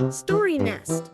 Story Nest.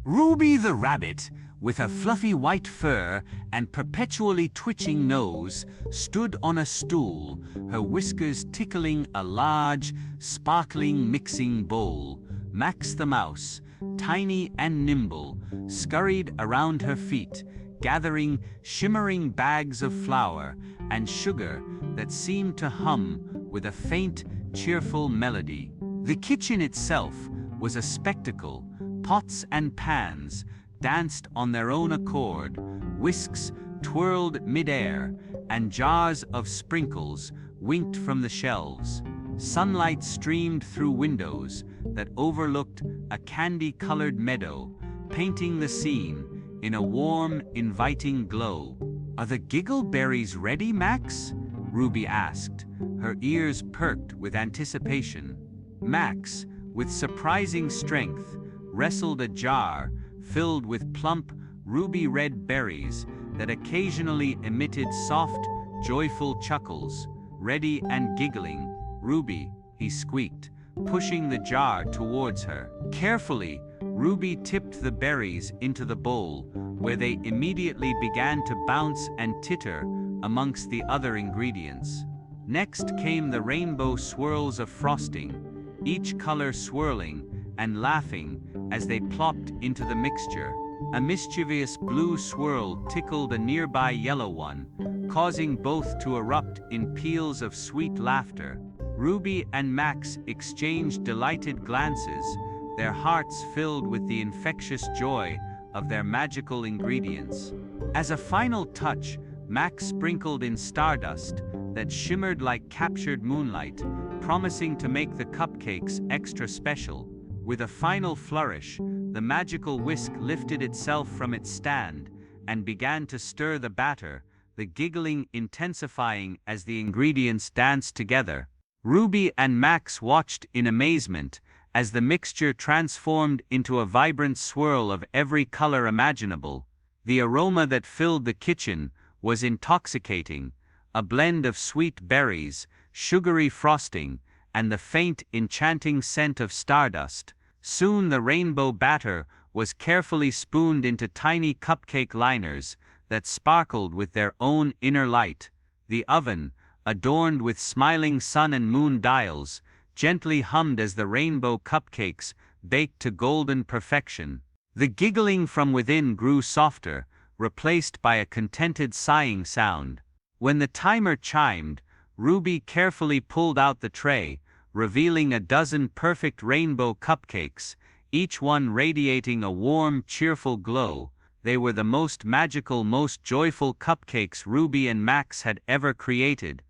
Ruby the rabbit, with a fluffy white fur and perpetually twitching nose, stood on a stool, her whiskers tickling a large, sparkling mixing bowl. Max the mouse, tiny and nimble, scurried around her feet, gathering shimmering bags of flour and sugar that seemed to hum with a faint, cheerful melody. The kitchen itself was a spectacle. Pots and pans danced on their own accord, whisks twirled mid-air, and jars of sprinkles winked from the shelves. Sunlight streamed through windows that overlooked a candy-colored meadow, painting the scene in a warm, inviting glow. "Are the giggle berries ready, Max?" Ruby asked, her ears perked with anticipation. Max, with surprising strength, wrestled a jar filled with plump, ruby-red berries that occasionally emitted soft, joyful chuckles. "Ready and giggling, Ruby," he squeaked, pushing the jar towards her. Carefully, Ruby tipped the berries into the bowl, where they immediately began to bounce and titter amongst the other ingredients. Next came the rainbow swirls of frosting, each color swirling and laughing as they plopped into the mixture. A mischievous blue swirl tickled a nearby yellow one, causing both to erupt in peals of sweet laughter. Ruby and Max exchanged delighted glances, their hearts filled with the infectious joy of their magical ingredients. As a final touch, Max sprinkled in stardust that shimmered like captured moonlight, promising to make the cupcakes extra special. With a final flourish, the magical whisk lifted itself from its stand and began to stir the batter, the giggling intensifying as the ingredients danced together. Ruby and Max watched in amazement as the mixture transformed into a vibrant swirl of every color imaginable. The aroma that filled the kitchen was intoxicating, a blend of sweet berries, sugary frosting, and the faint, enchanting scent of stardust. Soon the rainbow batter was carefully spooned into tiny cupcake liners that sparkled with their own inner light. The oven, adorned with smiling sun and moon dials, gently hummed as the rainbow cupcakes baked to golden perfection. The giggling from within grew softer, replaced by a contented sighing sound. When the timer chimed, Ruby carefully pulled out the tray, revealing a dozen perfect rainbow cupcakes, each one radiating a warm, cheerful glow. They were the most magical, most joyful cupcakes Ruby and Max had ever created.